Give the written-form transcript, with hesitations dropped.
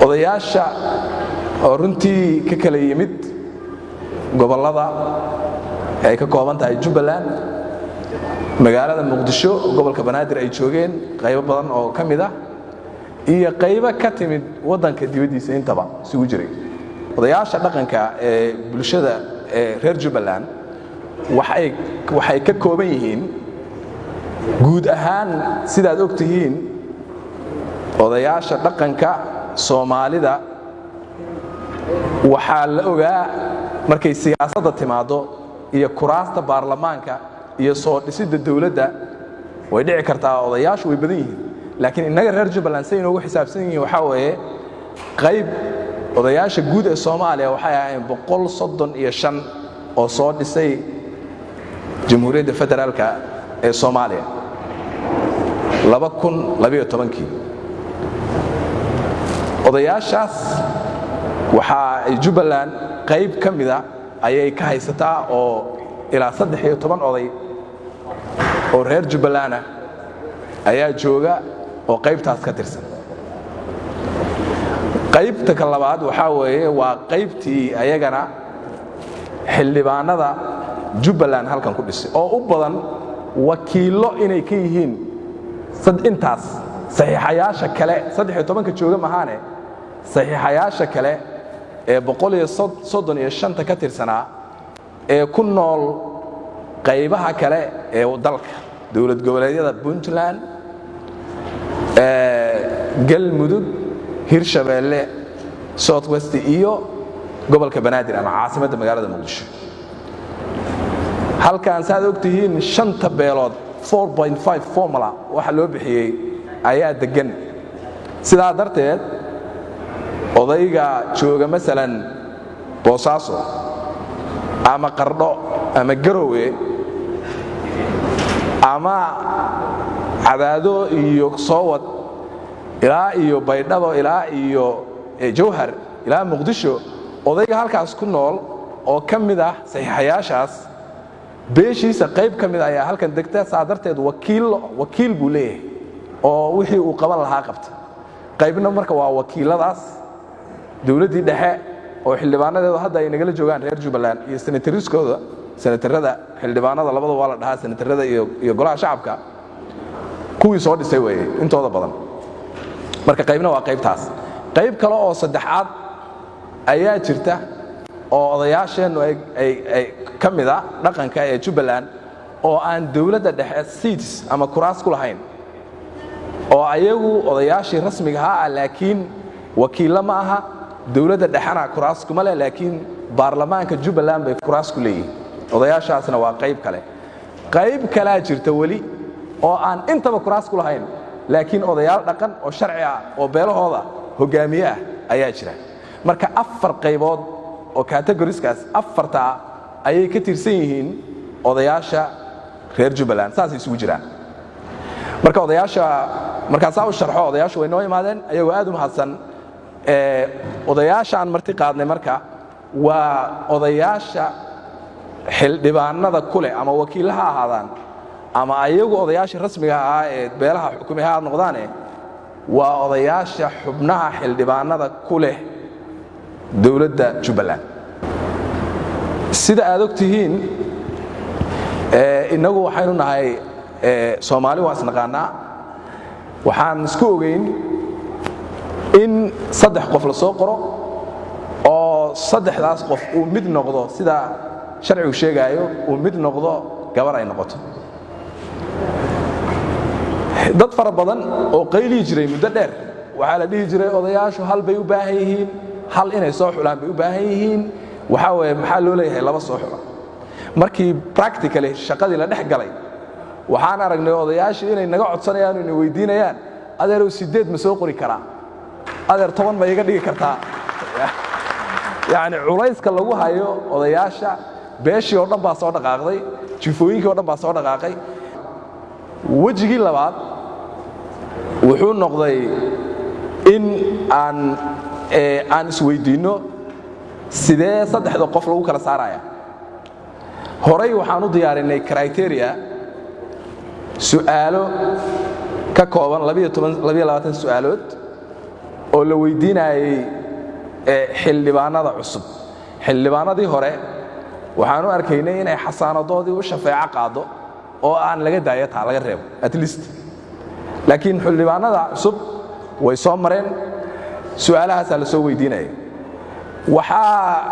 odayaasha oo runtii ka kala yimid gobolada ay ka kooban tahay Jubbaland magaalada Muqdisho gobolka Banaadir ay joogeen qaybo badan oo kamid ah iyo qaybo ka timid wadanka dibadiisa intaba isugu jiray odayaasha dhaqanka ee bulshada reer Jubbaland waxay ka kooban yihiin guud ahaan sidaad ogtihiin odayaasha dhaqanka Soomaalida waxa la ogaa markay siyaasadda timaado iyo kuraasta baarlamaanka iyo soo dhisida dawladda way dhici kartaa odayaashu way badan yihiin laakiin inaga reer Jubbaland say inoogu xisaabsan yihiin waxa weeye qayb odayaasha guud ee Soomaaliya waxay ahaayeen 135 oo soo dhisay Jamhuuriyadda Federaalka ee Soomaaliya 2012 odayaashaas waxa ay Jubbaland qayb kamida ayay ka haysataa oo ilaa 13 oday oo reer Jubbaland ayaa jooga oo qaybtaas ka tirsan qaybta ka labaad waxa weeye waa qaybtii ayagana xildhibaanada Jubbaland halkan ku dhisay oo u badan wakiilo inay ka yihiin intaas saxiixayaasha kale 13 ka jooga mahaane saxiixayaasha kale ee 135 ka tirsanaa ee ku nool qaybaha kale ee dalka dawlad goboleedyada Puntland Galmudug Hirshabeelle South West iyo gobolka Banaadir ama caasimadda magaalada Muqdisho halkaan saad ogtihiin 5 beelood 4.5 formula waxa loo bixiyay ayaa degan sidaa darteed odayga jooga masalan Boosaaso ama Qardho ama Garowe ama Cadaado iyo Soowad ilaa iyo Baydhabo ilaa iyo Jowhar ilaa Muqdisho odayga halkaas ku nool oo kamid ah saxiixayaashaas beeshiisa qayb kamid ah ayaa halkan degta saadarteed wakiil buu leeyahay oo wixii uu qaban lahaa qabta qaybna marka waa wakiiladaas dawladii dhexe oo xildhibaanadeedu hadda ay nagala joogaan reer Jubbaland iyo senatoriskooda senatarada xildhibaanada labada waa la dhahaa senatarada iyo golaha shacabka kuwii soo dhisay weeye intooda badan marka qaybna waa qaybtaas qayb kale oo saddexaad ayaa jirta oo odayaasheen ay kamida dhaqanka ee Jubbaland oo aan dawladda dhexe seats ama kuraas ku lahayn oo ayagu odayaashii rasmiga ah laakiin wakiilo ma aha dawladda dhexana kuraas kuma leh laakiin baarlamaanka Jubbaland bay kuraas ku leeyihiin odayaashaasna waa qayb kale jirta wali oo aan intaba kuraas ku lahayn laakiin odayaal dhaqan oo sharci ah oo beelahooda hogaamiye ah ayaa jira marka 4 qaybood oo categorieskas 4ta ayay ka tirsan yihiin odayaasha reer Jubbaland saas isugu jiraan marka odayaasha markaas u sharxo odayaashu way noo yimaadeen ayagoo aad u mahadsan odayaashan marti qaadnay marka waa odayaasha xildhibaanada kule ama wakiilaha ahaadaan ama ayagu odayaasha rasmiga ah ee beelaha xukuumaha noqdaan waa odayaasha xubnaha xildhibaanada kule dawladda Jubbaland sida aad ogtihiin inagu waxaynu nahay Soomaali waa isnaqaanaa waxaan isku ogeyn in 3 qof la soo qoro oo 3daas qof uu mid noqdo sida sharcigu sheegayo uu mid noqdo gabar ay noqoto dad fara badan oo qayli jiray muddo dheer waxa la dhihi jiray odayaashu hal bay u baahan yihiin hal inay soo xulaan bay u baahan yihiin waxa weeye maxaa loo leeyahay laba soo xula markii practically shaqadii la dhex galay waxaan aragnay odayaashu inay naga codsanayaan inay weydiinayaan adeerow 8 ma soo qori karaa adeer 10 ma iga dhigi kartaa yaani culayska lagu hayo odayaasha beeshii oo dhan baa soo dhaqaaqday jifooyinkii oo dhan baa soo dhaqaaqay wajigii labaad wuxuu noqday in aan isweydiino sidee 3 qof lagu kala saaraya horay waxaan u diyaarinay criteria su'aalo ka kooban 22 su'aalood oo la weydiinayay xildhibaanada cusub xildhibaanadii hore waxaan u arkaynay inay xasaanadoodii u shafeeco qaado oo aan laga daayo taa laga reebo at least laakiin xildhibaanada cusub way soo mareen su'aalahaas la soo weydiinayay waxaa